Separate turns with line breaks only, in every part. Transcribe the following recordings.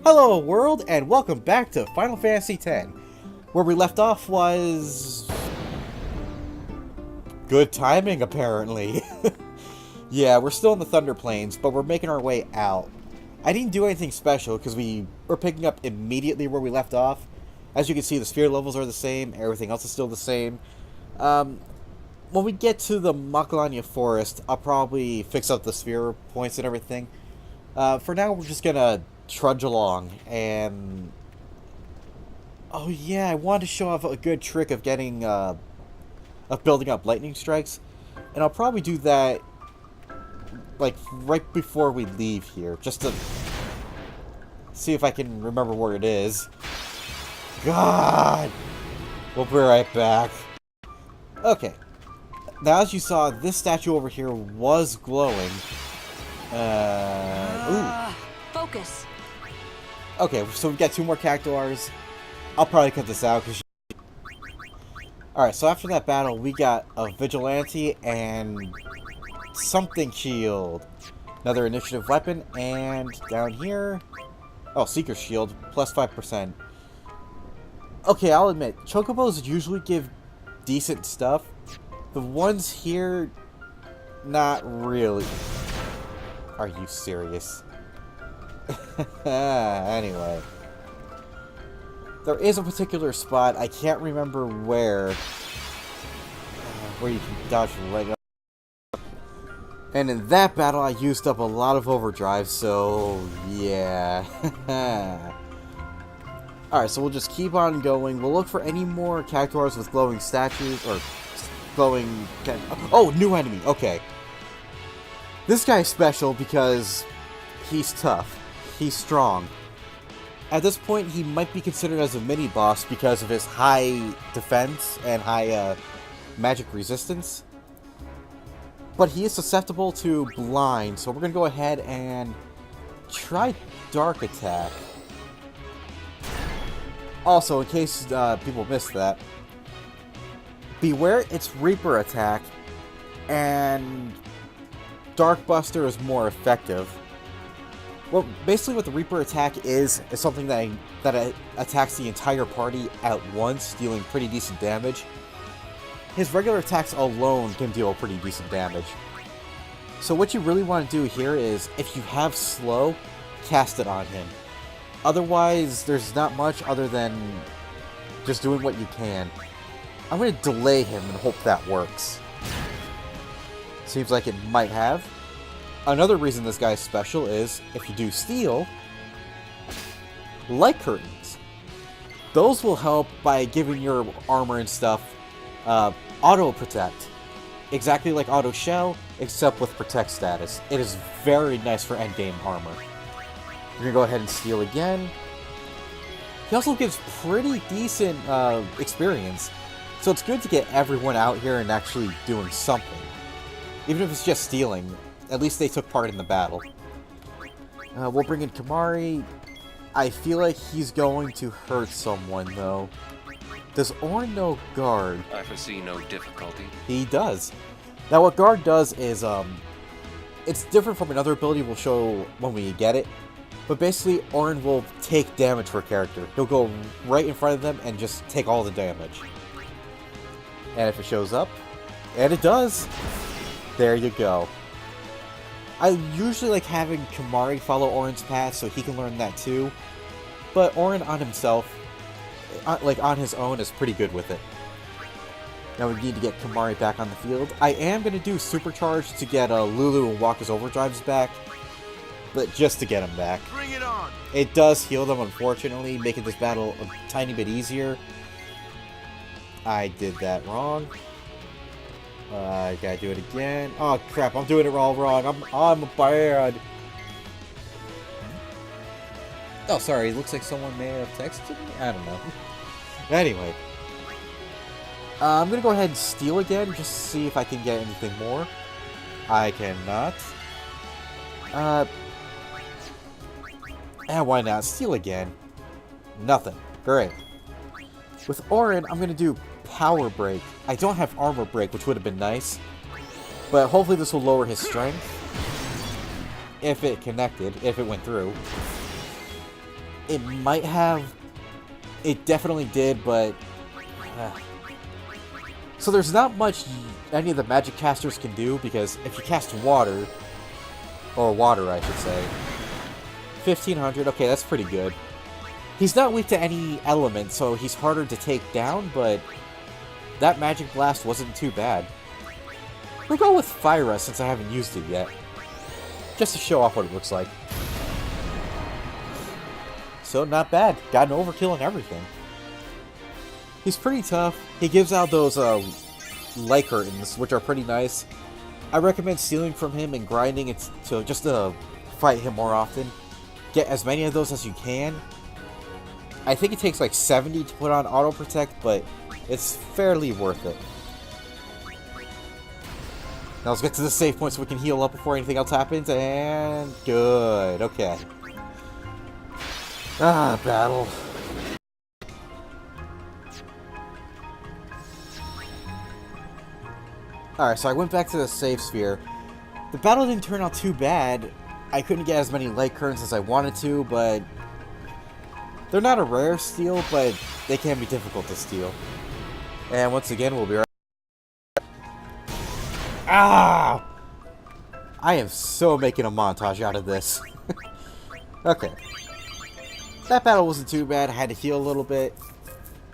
Hello world, and welcome back to Final Fantasy X. Where we left off was... good timing, apparently. Yeah, we're still in the Thunder Plains, but we're making our way out. I didn't do anything special, because we were picking up immediately where we left off. As you can see, the sphere levels are the same, everything else is still the same. When we get to the Makalanya Forest, I'll probably fix up the sphere points and everything. For now, we're just gonna trudge along, and... oh yeah, I wanted to show off a good trick of getting, of building up lightning strikes. And I'll probably do that, like, right before we leave here, just to see if I can remember where it is. God! We'll be right back. Okay. Now, as you saw, this statue over here was glowing. Ooh.
Focus.
Okay, so we've got 2 more cactuars. I'll probably cut this out because... alright, so after that battle, we got a Vigilante and... something shield. Another initiative weapon, and down here... oh, Seeker Shield, plus 5%. Okay, I'll admit, Chocobos usually give decent stuff. The ones here... not really. Are you serious? Anyway. There is a particular spot, I can't remember where you can dodge right up. And in that battle, I used up a lot of overdrive, so yeah. Alright, so we'll just keep on going. We'll look for any more cactuars with glowing statues, or glowing... oh, new enemy, okay. This guy's special because he's tough. He's strong. At this point, he might be considered as a mini-boss because of his high defense and high magic resistance. But he is susceptible to blind, so we're going to go ahead and try Dark Attack. Also, in case people missed that, beware its Reaper Attack, and Dark Buster is more effective. Well, basically what the Reaper Attack is something that attacks the entire party at once, dealing pretty decent damage. His regular attacks alone can deal pretty decent damage. So what you really want to do here is, if you have slow, cast it on him. Otherwise, there's not much other than just doing what you can. I'm going to delay him and hope that works. Seems like it might have. Another reason this guy's special is, if you do steal, light curtains. Those will help by giving your armor and stuff auto protect. Exactly like auto shell, except with protect status. It is very nice for endgame armor. We're gonna go ahead and steal again. He also gives pretty decent experience, so it's good to get everyone out here and actually doing something. Even if it's just stealing. At least they took part in the battle. We'll bring in Kimahri. I feel like he's going to hurt someone, though. Does Auron know Guard?
I foresee no difficulty.
He does. Now, what Guard does is, it's different from another ability we'll show when we get it. But basically, Auron will take damage for a character. He'll go right in front of them and just take all the damage. And if it shows up, and it does, there you go. I usually like having Kimahri follow Auron's path so he can learn that too, but Auron on himself, like on his own, is pretty good with it. Now we need to get Kimahri back on the field. I am going to do Supercharge to get Lulu and Wakka's overdrives back, but just to get them back.
Bring it on.
It does heal them, unfortunately, making this battle a tiny bit easier. I did that wrong. I gotta do it again. Oh crap, I'm doing it all wrong. I'm bad. Oh, sorry, it looks like someone may have texted me? I don't know. Anyway. I'm gonna go ahead and steal again, just to see if I can get anything more. I cannot. Why not? Steal again. Nothing. Great. With Auron, I'm gonna do Power Break. I don't have Armor Break, which would have been nice, but hopefully this will lower his strength. If it connected, if it went through. It might have. It definitely did, but... So there's not much any of the magic casters can do, because if you cast water, or water I should say, 1500, okay, that's pretty good. He's not weak to any element, so he's harder to take down, but that magic blast wasn't too bad. We'll go with Fyra since I haven't used it yet, just to show off what it looks like. So not bad, got an overkill and everything. He's pretty tough. He gives out those light curtains, which are pretty nice. I recommend stealing from him and grinding it to just to fight him more often. Get as many of those as you can. I think it takes like 70 to put on auto protect, but it's fairly worth it. Now let's get to the save point so we can heal up before anything else happens, and good, okay. Ah, battle. Alright, so I went back to the save sphere. The battle didn't turn out too bad. I couldn't get as many light currents as I wanted to, but... They're not a rare steal, but they can be difficult to steal. And once again, we'll be right back. Ah! I am so making a montage out of this. Okay. That battle wasn't too bad. I had to heal a little bit.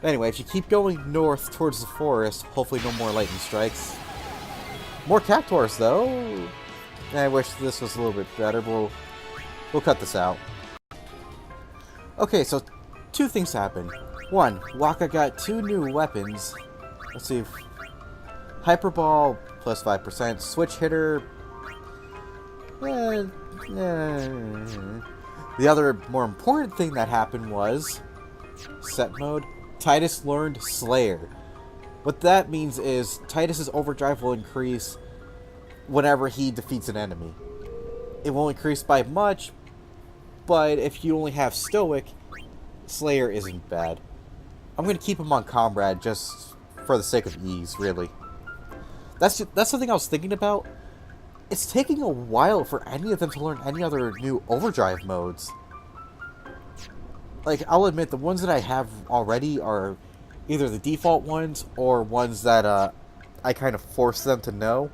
Anyway, if you keep going north towards the forest, hopefully no more lightning strikes. More Cactuars, though. I wish this was a little bit better, but we'll cut this out. Okay, so two things happened. One, Waka got 2 new weapons. Let's see. Hyper Ball, plus 5%. Switch Hitter. The other more important thing that happened was... Set mode. Titus learned Slayer. What that means is Titus's overdrive will increase whenever he defeats an enemy. It won't increase by much, but if you only have Stoic, Slayer isn't bad. I'm going to keep him on Comrade just for the sake of ease, really. That's something I was thinking about. It's taking a while for any of them to learn any other new overdrive modes. Like, I'll admit, the ones that I have already are either the default ones or ones that I kind of forced them to know.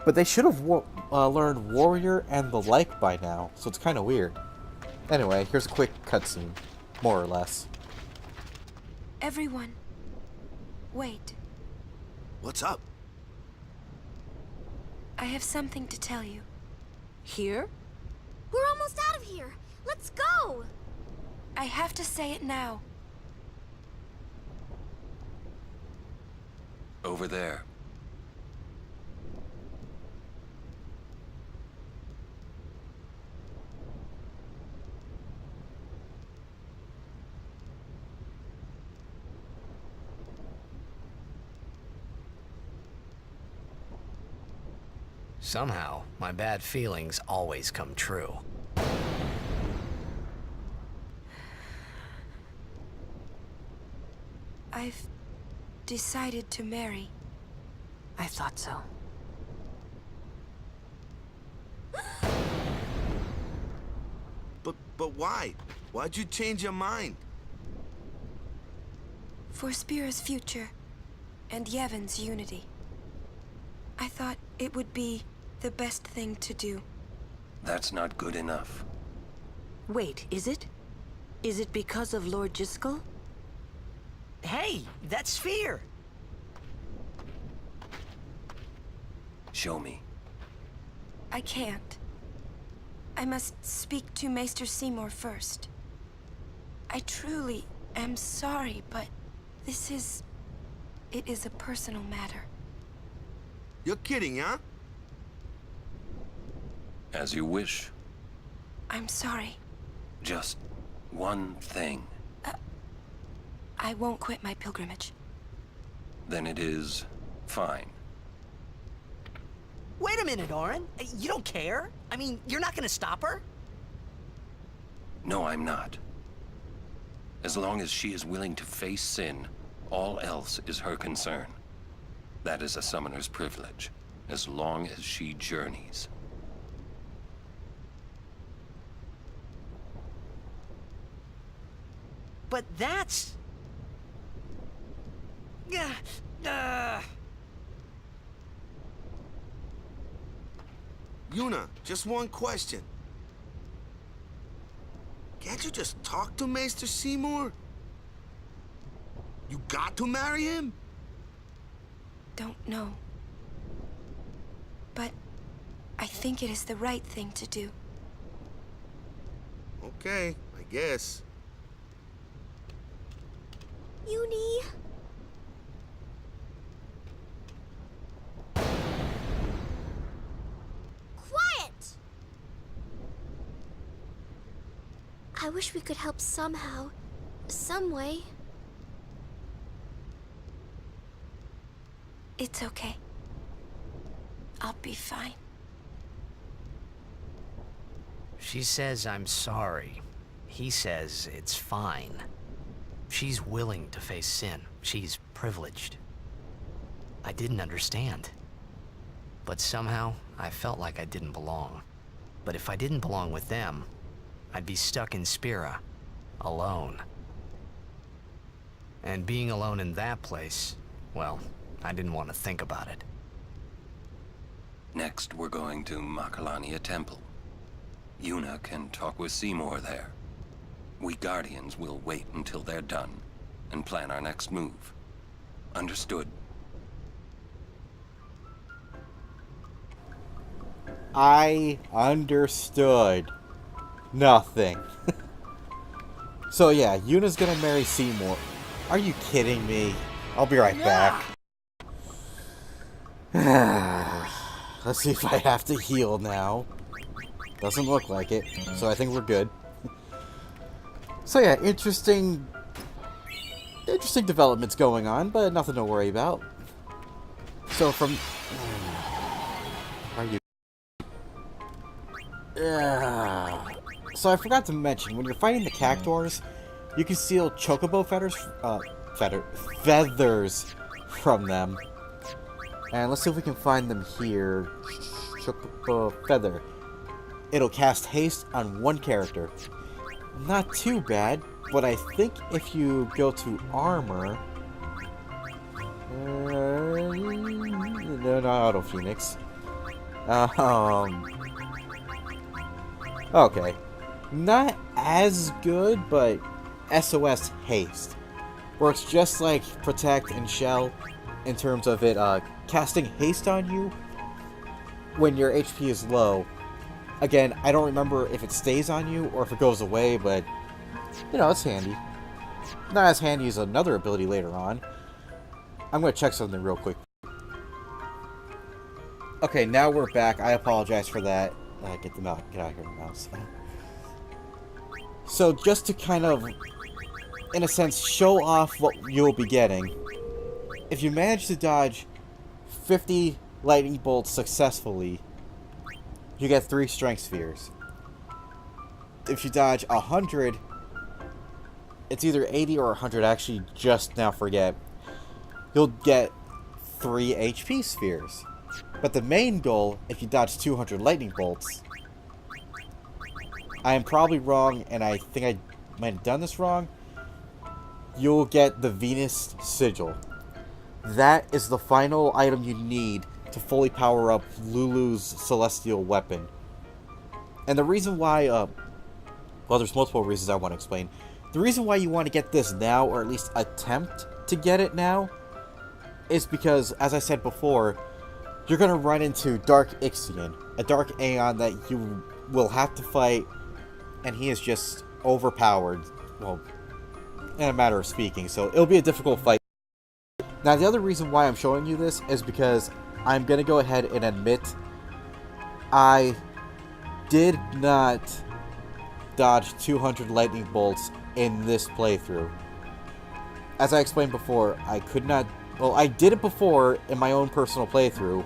But they should have learned Warrior and the like by now, so it's kind of weird. Anyway, here's a quick cutscene, more or less.
Everyone, wait.
What's up?
I have something to tell you.
Here?
We're almost out of here. Let's go!
I have to say it now.
Over there.
Somehow, my bad feelings always come true.
I've decided to marry.
I thought so.
But why? Why'd you change your mind?
For Spira's future and Yevon's unity. I thought it would be the best thing to do.
That's not good enough.
Wait, is it? Is it because of Lord Jyscal?
Hey, that's Sphere!
Show me.
I can't. I must speak to Maester Seymour first. I truly am sorry, but this is... it is a personal matter.
You're kidding, huh?
As you wish.
I'm sorry.
Just one thing.
I won't quit my pilgrimage.
Then it is fine.
Wait a minute, Orin. You don't care? I mean, you're not gonna stop her?
No, I'm not. As long as she is willing to face sin, all else is her concern. That is a summoner's privilege, as long as she journeys.
But that's...
Yuna, just one question. Can't you just talk to Maester Seymour? You got to marry him?
Don't know. But I think it is the right thing to do.
Okay, I guess.
Uni. Quiet! I wish we could help somehow. Some way.
It's okay. I'll be fine.
She says I'm sorry. He says it's fine. She's willing to face sin. She's privileged. I didn't understand. But somehow, I felt like I didn't belong. But if I didn't belong with them, I'd be stuck in Spira, alone. And being alone in that place, well, I didn't want to think about it.
Next, we're going to Makalania Temple. Yuna can talk with Seymour there. We Guardians will wait until they're done and plan our next move. Understood?
I understood nothing. So yeah, Yuna's gonna marry Seymour. Are you kidding me? I'll be right back. Let's see if I have to heal now. Doesn't look like it, so I think we're good. So yeah, interesting developments going on, but nothing to worry about. So from... Are you... So I forgot to mention, when you're fighting the Cactuars, you can steal chocobo feathers from them. And let's see if we can find them here. Chocobo feather. It'll cast haste on one character. Not too bad, but I think if you go to armor... no, not Auto Phoenix. Okay. Not as good, but SOS haste. Works just like Protect and Shell in terms of it casting haste on you when your HP is low. Again, I don't remember if it stays on you or if it goes away, but, you know, it's handy. Not as handy as another ability later on. I'm going to check something real quick. Okay, now we're back. I apologize for that. Get out of here, mouse. So, just to kind of, in a sense, show off what you'll be getting. If you manage to dodge 50 lightning bolts successfully, you get 3 strength spheres. If you dodge 100, it's either 80 or 100, I actually just now forget. You'll get 3 HP spheres. But the main goal, if you dodge 200 lightning bolts, I am probably wrong, and I think I might have done this wrong, you'll get the Venus Sigil. That is the final item you need to fully power up Lulu's celestial weapon. And the reason why, well, there's multiple reasons I want to explain. The reason why you want to get this now, or at least attempt to get it now, is because, as I said before, you're going to run into Dark Ixion, a Dark Aeon that you will have to fight, and he is just overpowered, well, in a matter of speaking, so it'll be a difficult fight. Now, the other reason why I'm showing you this is because I'm going to go ahead and admit I did not dodge 200 lightning bolts in this playthrough. As I explained before, I could not... Well, I did it before in my own personal playthrough.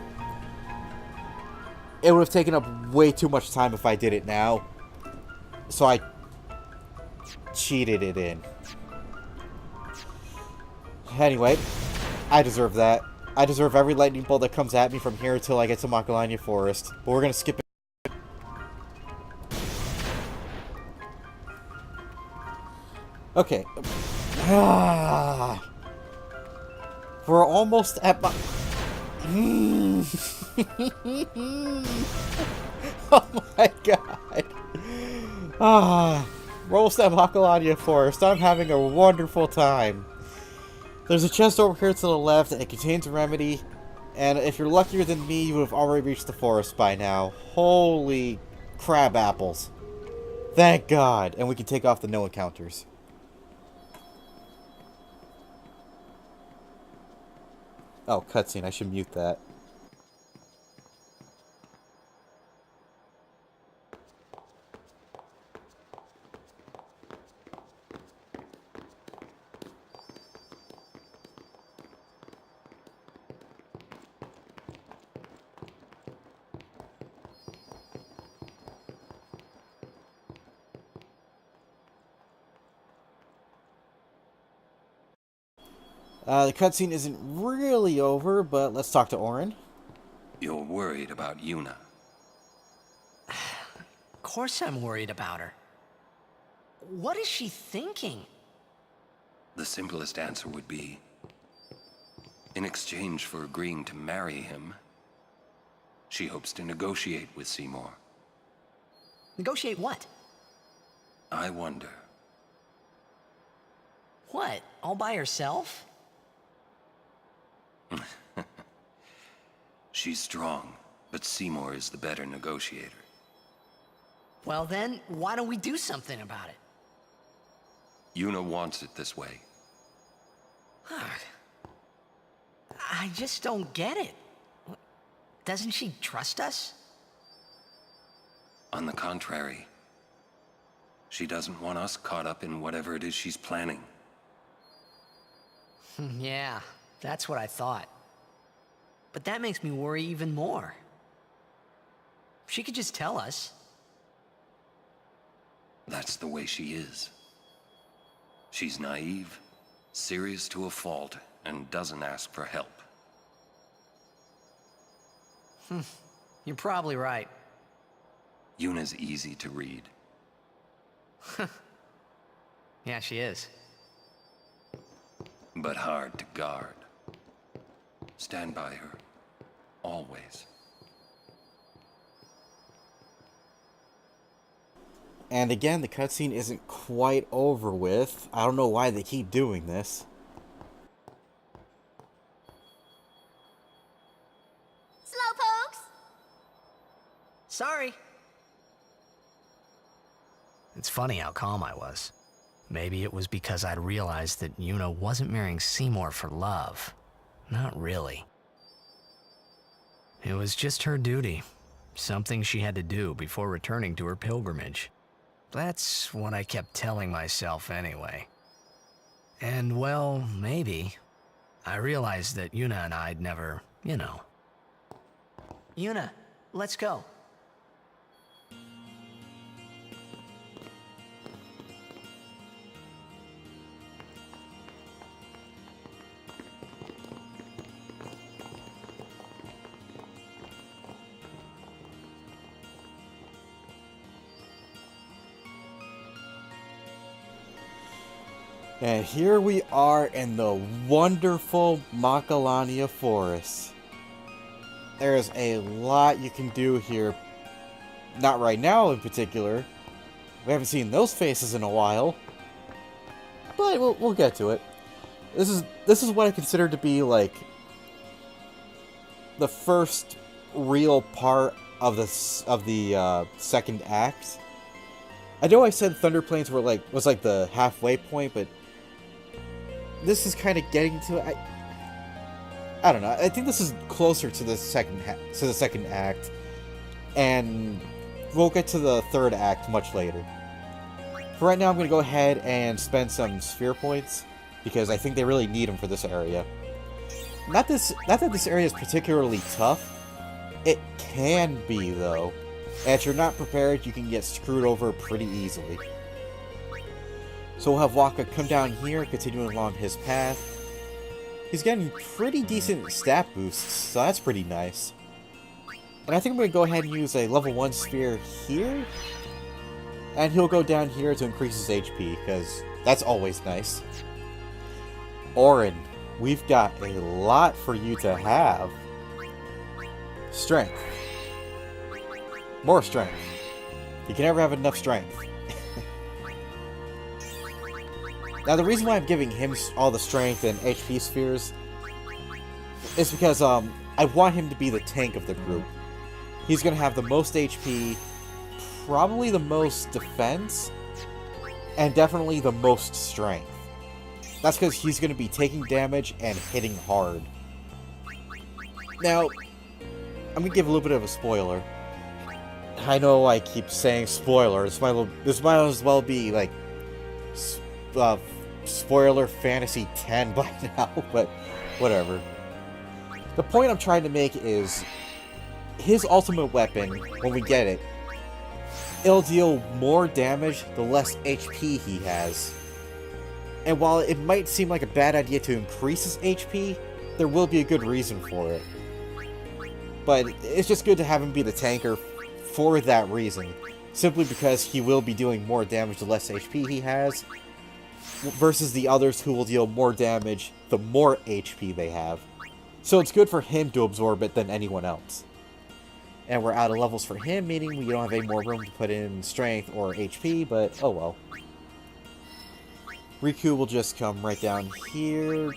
It would have taken up way too much time if I did it now. So I cheated it in. Anyway, I deserve that. I deserve every lightning bolt that comes at me from here until I get to Makalania Forest. But we're going to skip it. Okay. We're almost at my... Oh my god. We're almost at Macalania Forest. I'm having a wonderful time. There's a chest over here to the left, and it contains a remedy. And if you're luckier than me, you would have already reached the forest by now. Holy crab apples. Thank God. And we can take off the no encounters. Oh, cutscene. I should mute that. The cutscene isn't really over, but let's talk to Orin.
You're worried about Yuna.
Of course I'm worried about her. What is she thinking?
The simplest answer would be, in exchange for agreeing to marry him, she hopes to negotiate with Seymour.
Negotiate what?
I wonder.
What? All by herself?
She's strong, but Seymour is the better negotiator.
Well then, why don't we do something about it?
Yuna wants it this way.
I just don't get it. Doesn't she trust us?
On the contrary, she doesn't want us caught up in whatever it is she's planning.
Yeah, that's what I thought. But that makes me worry even more. She could just tell us.
That's the way she is. She's naive, serious to a fault, and doesn't ask for help.
You're probably right.
Yuna's easy to read.
Yeah, she is.
But hard to guard. Stand by her. Always.
And again, the cutscene isn't quite over with. I don't know why they keep doing this.
Slowpokes!
Sorry. It's funny how calm I was. Maybe it was because I'd realized that Yuna wasn't marrying Seymour for love. Not really. It was just her duty. Something she had to do before returning to her pilgrimage. That's what I kept telling myself anyway. And well, maybe. I realized that Yuna and I'd never, you know. Yuna, let's go.
And here we are in the wonderful Macalania Forest. There's a lot you can do here. Not right now in particular. We haven't seen those faces in a while. But we'll get to it. This is what I consider to be like the first real part of the second act. I know I said Thunder Plains was like the halfway point, but this is kind of getting to it. I don't know. I think this is closer to the second act, and we'll get to the third act much later. For right now, I'm going to go ahead and spend some sphere points because I think they really need them for this area. Not that this area is particularly tough. It can be though, and if you're not prepared, you can get screwed over pretty easily. So we'll have Waka come down here, continuing along his path. He's getting pretty decent stat boosts, so that's pretty nice. And I think I'm going to go ahead and use a level 1 sphere here. And he'll go down here to increase his HP, because That's always nice. Orin, we've got a lot for you to have. Strength. More strength. You can never have enough strength. Now, the reason why I'm giving him all the strength and HP spheres is because I want him to be the tank of the group. He's going to have the most HP, probably the most defense, and definitely the most strength. That's because he's going to be taking damage and hitting hard. Now, I'm going to give a little bit of a spoiler. I know I keep saying spoiler. This might as well be like spoiler fantasy 10 by now, but whatever. The point I'm trying to make is his ultimate weapon, when we get it, it'll deal more damage the less HP he has. And while it might seem like a bad idea to increase his HP, there will be a good reason for it. But it's just good to have him be the tanker for that reason. Simply because he will be doing more damage the less HP he has, versus the others who will deal more damage the more HP they have. So it's good for him to absorb it than anyone else. And we're out of levels for him, meaning we don't have any more room to put in strength or HP, but oh well. Riku will just come right down here.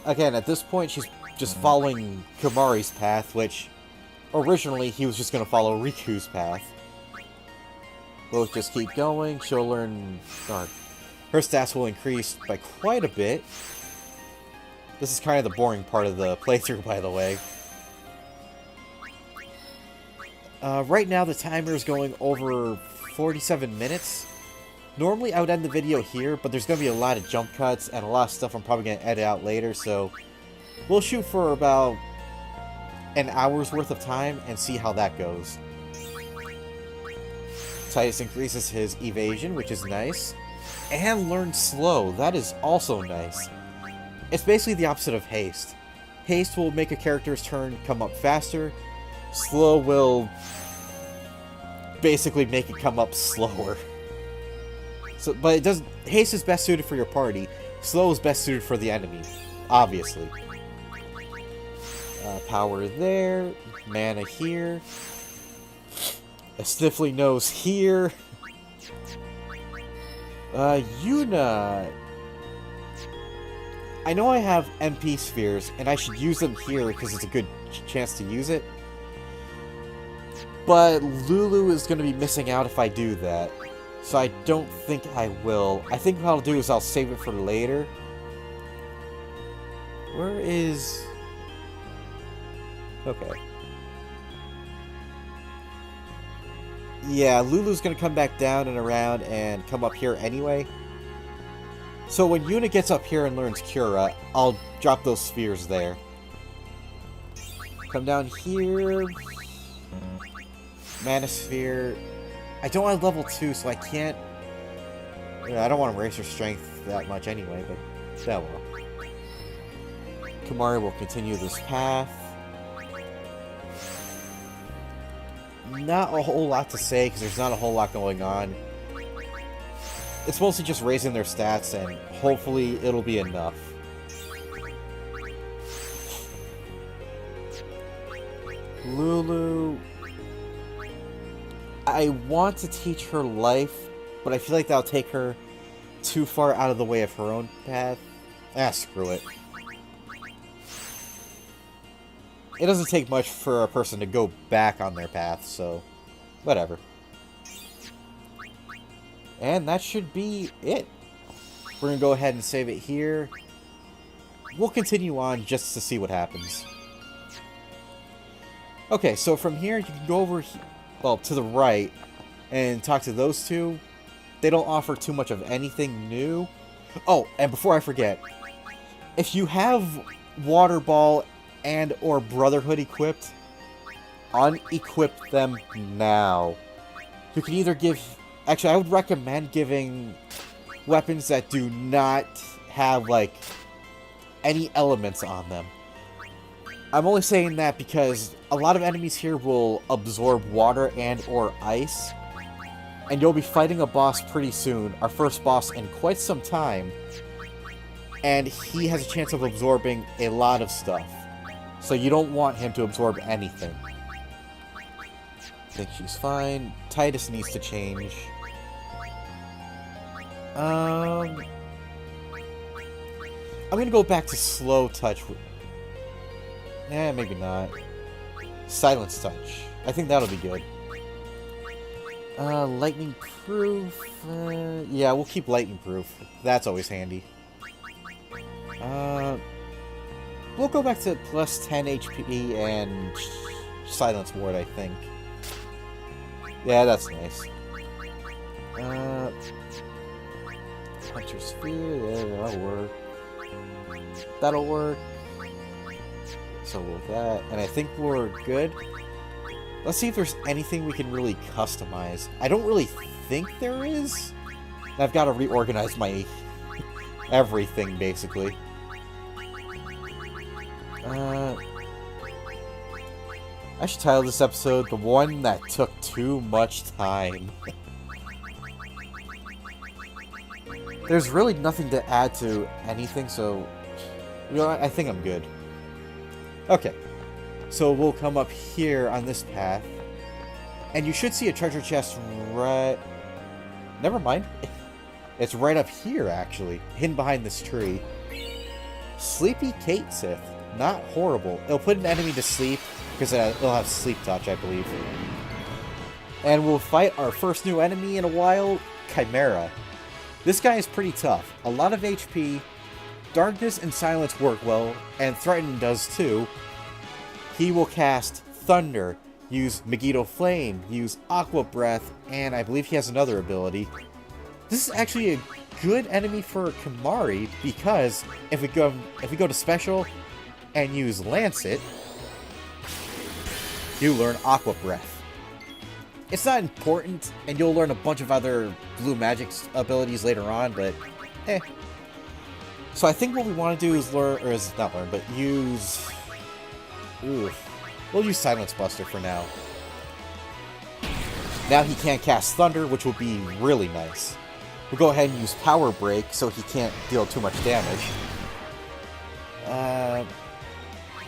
Again, at this point, she's just following Kimahri's path, which originally he was just going to follow Riku's path. We'll just keep going. She'll learn... her stats will increase by quite a bit. This is kind of the boring part of the playthrough, by the way. Right now, the timer is going over 47 minutes. Normally, I would end the video here, but there's going to be a lot of jump cuts and a lot of stuff I'm probably going to edit out later, so we'll shoot for about an hour's worth of time and see how that goes. Titus increases his evasion, which is nice, and learns slow. That is also nice. It's basically the opposite of haste. Haste will make a character's turn come up faster. Slow will basically make it come up slower. So, but it doesn't. Haste is best suited for your party. Slow is best suited for the enemy, obviously. Power there, mana here, a sniffly nose here. Yuna. I know I have MP spheres, and I should use them here because it's a good chance to use it. But Lulu is going to be missing out if I do that. So I don't think I will. I think what I'll do is I'll save it for later. Where is... Okay. Yeah, Lulu's going to come back down and around and come up here anyway. So when Yuna gets up here and learns Cura, I'll drop those spheres there. Come down here. Mana Sphere. I don't have level 2, so I can't... I don't want to raise her strength that much anyway, but that will. Kimahri will continue this path. Not a whole lot to say, because there's not a whole lot going on. It's mostly just raising their stats, and hopefully it'll be enough. Lulu... I want to teach her life, but I feel like that'll take her too far out of the way of her own path. Ah, screw it. It doesn't take much for a person to go back on their path, so whatever. And that should be it. We're going to go ahead and save it here. We'll continue on just to see what happens. Okay, so from here, you can go over here. Well, to the right, and talk to those two. They don't offer too much of anything new. Oh, and before I forget, if you have Water Ball and or Brotherhood equipped, unequip them now. You can either give... Actually, I would recommend giving weapons that do not have, like, any elements on them. I'm only saying that because a lot of enemies here will absorb water and or ice. And you'll be fighting a boss pretty soon, our first boss in quite some time. And he has a chance of absorbing a lot of stuff. So you don't want him to absorb anything. I think she's fine. Titus needs to change. I'm gonna go back to slow touch. Maybe not. Silence touch. I think that'll be good. Lightning proof. Yeah, we'll keep lightning proof. That's always handy. We'll go back to plus 10 HP and silence ward, I think. Yeah, that's nice. Hunter's Spear, yeah, that'll work. That'll work. So with that, and I think we're good. Let's see if there's anything we can really customize. I don't really think there is. I've got to reorganize my everything, basically. I should title this episode The One That Took Too Much Time. There's really nothing to add to anything, so you know what? I think I'm good. Okay. So we'll come up here on this path. And you should see a treasure chest right... Never mind. It's right up here, actually. Hidden behind this tree. Sleepy Kate Sith. Not horrible. It'll put an enemy to sleep, because it'll have sleep touch, I believe. And we'll fight our first new enemy in a while, Chimera. This guy is pretty tough. A lot of HP. Darkness and Silence work well, and Threaten does too. He will cast Thunder, use Megiddo Flame, use Aqua Breath, and I believe he has another ability. This is actually a good enemy for Kimahri, because if we go to Special and use Lancet, you learn Aqua Breath. It's not important, and you'll learn a bunch of other blue magic abilities later on, but eh. So I think what we want to do is use... Ooh. We'll use Silence Buster for now. Now he can't cast Thunder, which will be really nice. We'll go ahead and use Power Break, so he can't deal too much damage.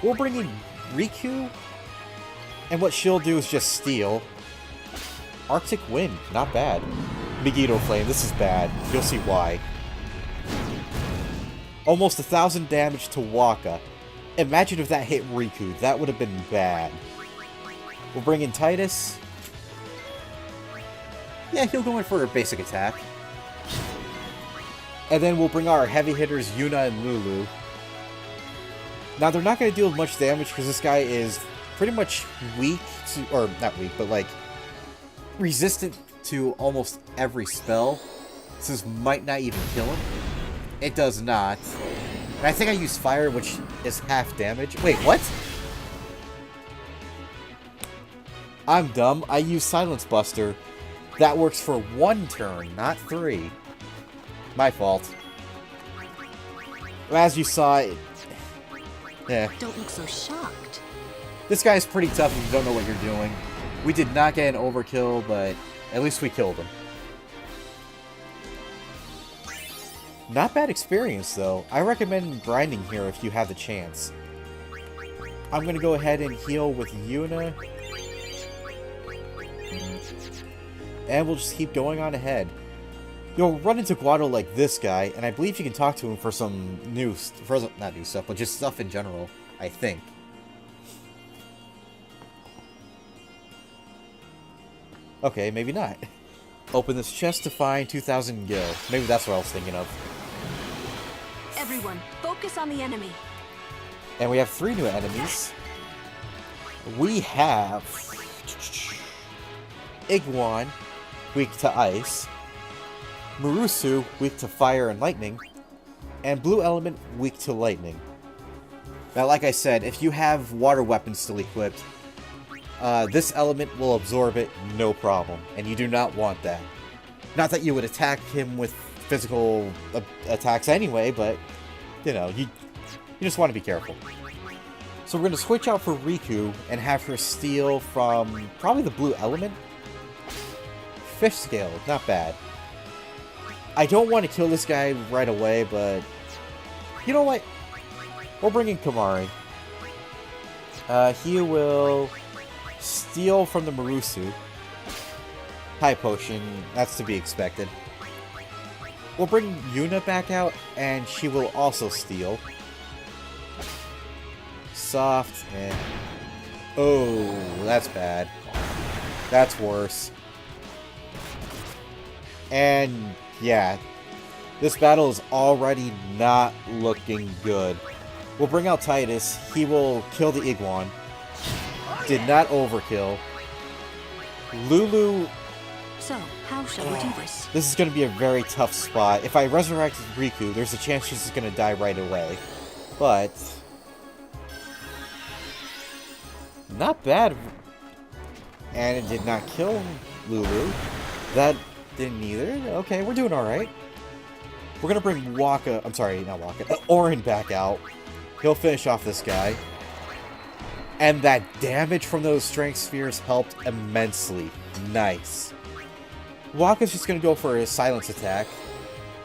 We'll bring in Riku, and what she'll do is just steal. Arctic Wind, not bad. Megiddo Flame, this is bad. You'll see why. Almost 1,000 damage to Waka. Imagine if that hit Riku. That would have been bad. We'll bring in Titus. Yeah, he'll go in for a basic attack. And then we'll bring our heavy hitters Yuna and Lulu. Now, they're not going to deal much damage because this guy is pretty much weak to... Or, not weak, but like... resistant to almost every spell. So this might not even kill him. It does not. And I think I used Fire, which is half damage. Wait, what? I'm dumb. I used Silence Buster. That works for 1 turn, not 3. My fault. As you saw,
Don't look so shocked.
This guy's pretty tough if you don't know what you're doing. We did not get an overkill, but at least we killed him. Not bad experience, though. I recommend grinding here if you have the chance. I'm going to go ahead and heal with Yuna. And we'll just keep going on ahead. You'll run into Guado like this guy, and I believe you can talk to him for some not new stuff, but just stuff in general, I think. Okay, maybe not. Open this chest to find 2,000 gil. Maybe that's what I was thinking of.
Everyone, focus on the enemy.
And we have 3 new enemies. We have... Iguan, weak to ice. Marusu, weak to fire and lightning. And Blue Element, weak to lightning. Now, like I said, if you have water weapons still equipped, this element will absorb it, no problem. And you do not want that. Not that you would attack him with physical attacks anyway, but, you know, you just want to be careful. So we're going to switch out for Riku and have her steal from probably the blue element. fish scale, not bad. I don't want to kill this guy right away, but you know what? We're bringing Kamari. He will steal from the Marusu. High potion, that's to be expected. We'll bring Yuna back out, and she will also steal. Soft, and... oh, that's bad. That's worse. And, yeah. This battle is already not looking good. We'll bring out Titus. He will kill the Iguan. Did not overkill. Lulu...
So, how shall we do this?
This is going to be a very tough spot. If I resurrect Riku, there's a chance she's going to die right away. But... not bad. And it did not kill Lulu. That didn't either. Okay, we're doing alright. We're going to bring Waka... I'm sorry, not Waka. Orin back out. He'll finish off this guy. And that damage from those strength spheres helped immensely. Nice. Waka's just going to go for a silence attack.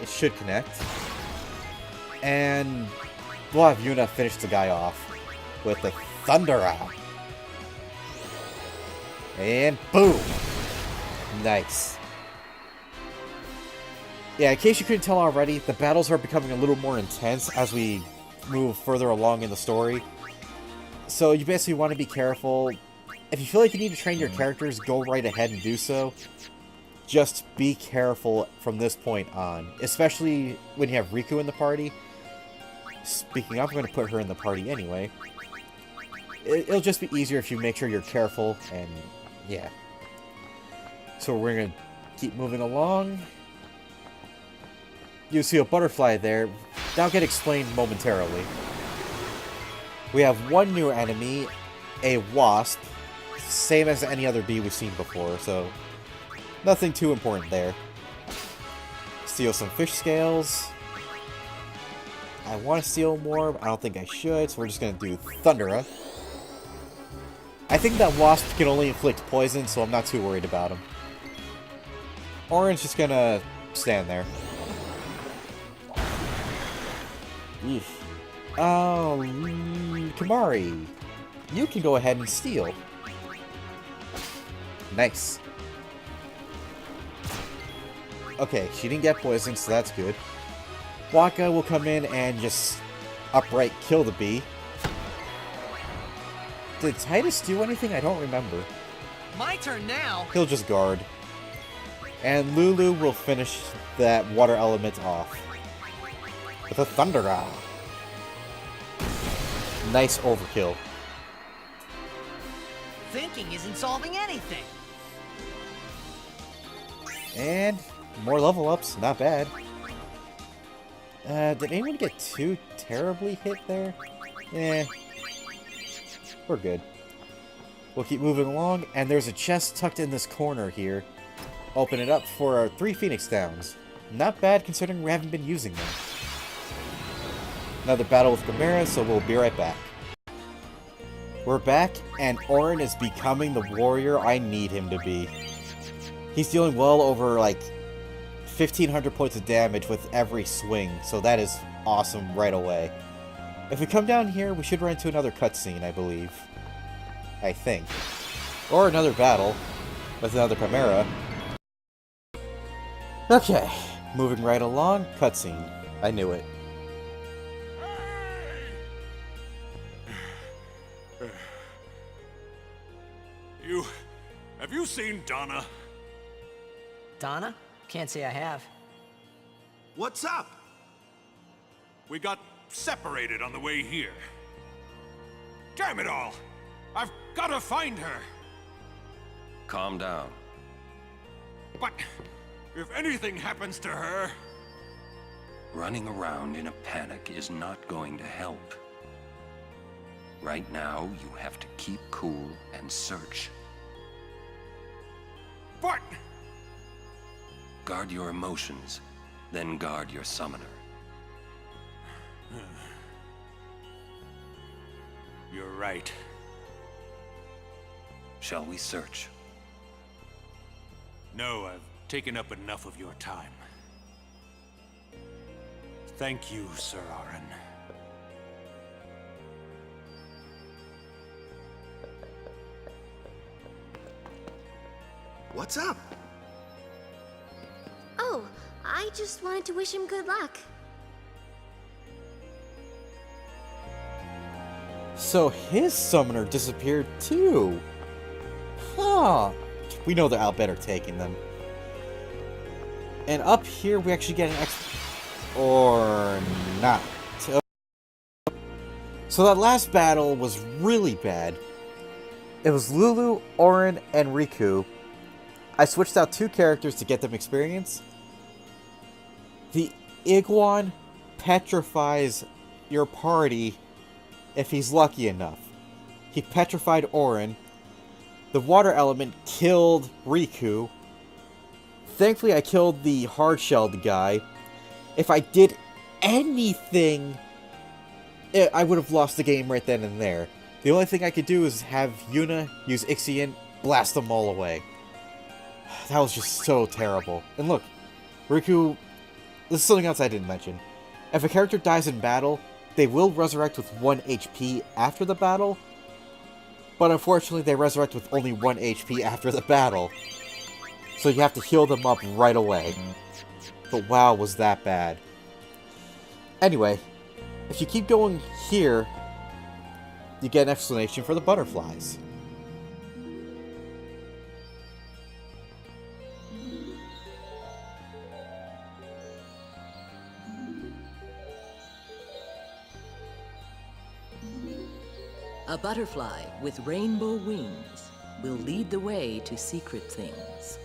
It should connect. And we'll have Yuna finish the guy off with the Thundera. And boom! Nice. Yeah, in case you couldn't tell already, the battles are becoming a little more intense as we move further along in the story. So you basically want to be careful. If you feel like you need to train your characters, go right ahead and do so. Just be careful from this point on, especially when you have Riku in the party. Speaking of, I'm going to put her in the party anyway. It'll just be easier if you make sure you're careful, and yeah. So we're going to keep moving along. You see a butterfly there. That'll get explained momentarily. We have one new enemy, a wasp, same as any other bee we've seen before, so... nothing too important there. Steal some fish scales. I want to steal more, but I don't think I should, so we're just going to do Thundera. I think that wasp can only inflict poison, so I'm not too worried about him. Orange just going to stand there. Eesh. Oh, Kamari. You can go ahead and steal. Nice. Okay, she didn't get poisoned, so that's good. Waka will come in and just upright kill the bee. Did Titus do anything? I don't remember.
My turn now.
He'll just guard. And Lulu will finish that water element off with a Thundera. Nice overkill.
Thinking isn't solving anything.
And more level ups, not bad. Did anyone get too terribly hit there? Eh. We're good. We'll keep moving along, and there's a chest tucked in this corner here. Open it up for our 3 Phoenix Downs. Not bad considering we haven't been using them. Another battle with Chimera, so we'll be right back. We're back, and Orin is becoming the warrior I need him to be. He's dealing well over, like, 1,500 points of damage with every swing, so that is awesome right away. If we come down here, we should run into another cutscene, I believe. I think. Or another battle with another Chimera. Okay, moving right along, cutscene. I knew it.
Have you seen Donna?
Donna? Can't say I have.
What's up?
We got separated on the way here. Damn it all! I've gotta find her!
Calm down.
But if anything happens to her...
Running around in a panic is not going to help. Right now, you have to keep cool and search.
But...
Guard your emotions, then guard your summoner.
You're right.
Shall we search?
No, I've taken up enough of your time. Thank you, Sir Aaron.
What's up?
Oh, I just wanted to wish him good luck.
So his summoner disappeared too. Huh. We know they're out better taking them. And up here we actually get an or not. So that last battle was really bad. It was Lulu, Orin, and Riku. I switched out 2 characters to get them experience. The Iguan petrifies your party if he's lucky enough. He petrified Orin. The water element killed Riku. Thankfully, I killed the hard-shelled guy. If I did anything, I would have lost the game right then and there. The only thing I could do is have Yuna use Ixion, blast them all away. That was just so terrible. And look, Riku... This is something else I didn't mention. If a character dies in battle, they will resurrect with 1 HP after the battle, but unfortunately they resurrect with only 1 HP after the battle. So you have to heal them up right away. But wow, was that bad. Anyway, if you keep going here, you get an explanation for the butterflies.
A butterfly with rainbow wings will lead the way to secret things.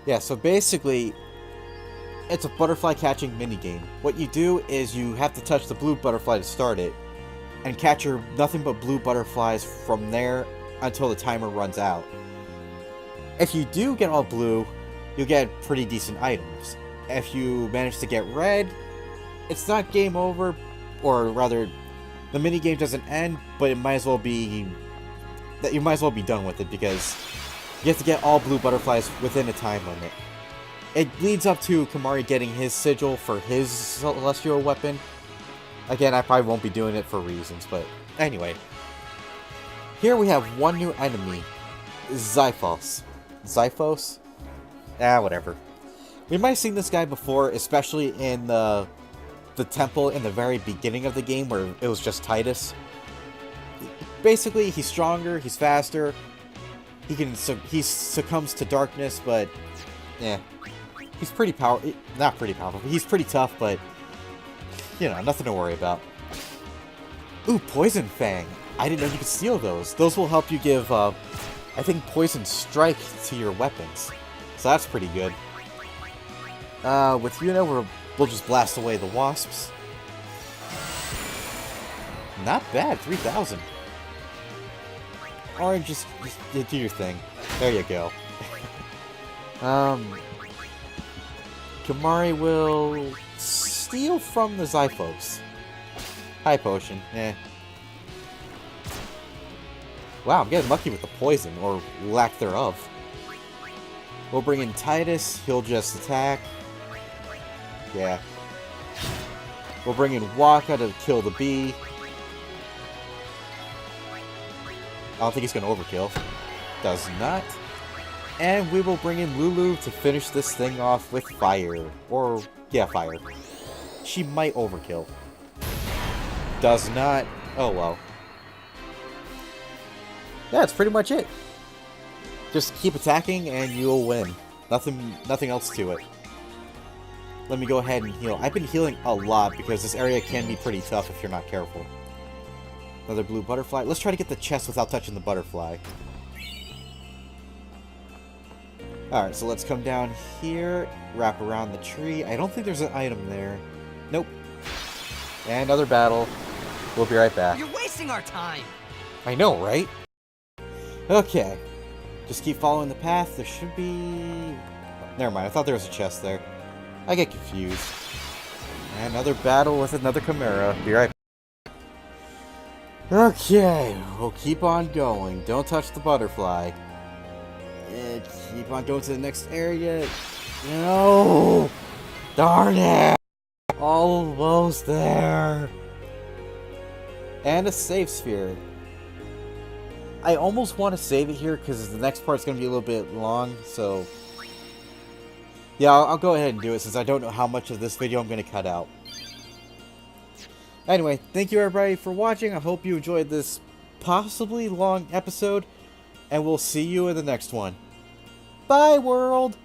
Yeah, so basically, it's a butterfly catching minigame. What you do is you have to touch the blue butterfly to start it, and capture nothing but blue butterflies from there until the timer runs out. If you do get all blue, you'll get pretty decent items. If you manage to get red, it's not game over, or rather, the minigame doesn't end, but it might as well be... that you might as well be done with it, because you have to get all blue butterflies within a time limit. It leads up to Kimahri getting his sigil for his celestial weapon. Again, I probably won't be doing it for reasons, but anyway. Here we have one new enemy, Zyphos. Zyphos? Whatever. We might have seen this guy before, especially in the temple in the very beginning of the game where it was just Titus. Basically, he's stronger, he's faster, he succumbs to darkness, but yeah, he's pretty not pretty powerful. He's pretty tough, but you know, nothing to worry about. Ooh, Poison Fang. I didn't know you could steal those. Those will help you give, I think, Poison Strike to your weapons. So that's pretty good. With Yuna, we'll just blast away the wasps. Not bad, 3,000. Or just do your thing. There you go. Kimahri will steal from the Zyphos. High potion, Wow, I'm getting lucky with the poison, or lack thereof. We'll bring in Titus, he'll just attack. Yeah. We'll bring in Waka to kill the bee. I don't think he's going to overkill. Does not. And we will bring in Lulu to finish this thing off with fire. Or, yeah, fire. She might overkill. Does not. Oh, well. Yeah, that's pretty much it. Just keep attacking and you'll win. Nothing else to it. Let me go ahead and heal. I've been healing a lot because this area can be pretty tough if you're not careful. Another blue butterfly. Let's try to get the chest without touching the butterfly. Alright, so let's come down here, wrap around the tree. I don't think there's an item there. Nope. And another battle. We'll be right back.
You're wasting our time!
I know, right? Okay. Just keep following the path. There should be... Never mind, I thought there was a chest there. I get confused. Another battle with another Chimera. Be right back. Okay, we'll keep on going. Don't touch the butterfly. Keep on going to the next area. No! Darn it! Almost there. And a save sphere. I almost want to save it here because the next part's going to be a little bit long, so... Yeah, I'll go ahead and do it since I don't know how much of this video I'm going to cut out. Anyway, thank you everybody for watching. I hope you enjoyed this possibly long episode, and we'll see you in the next one. Bye, world!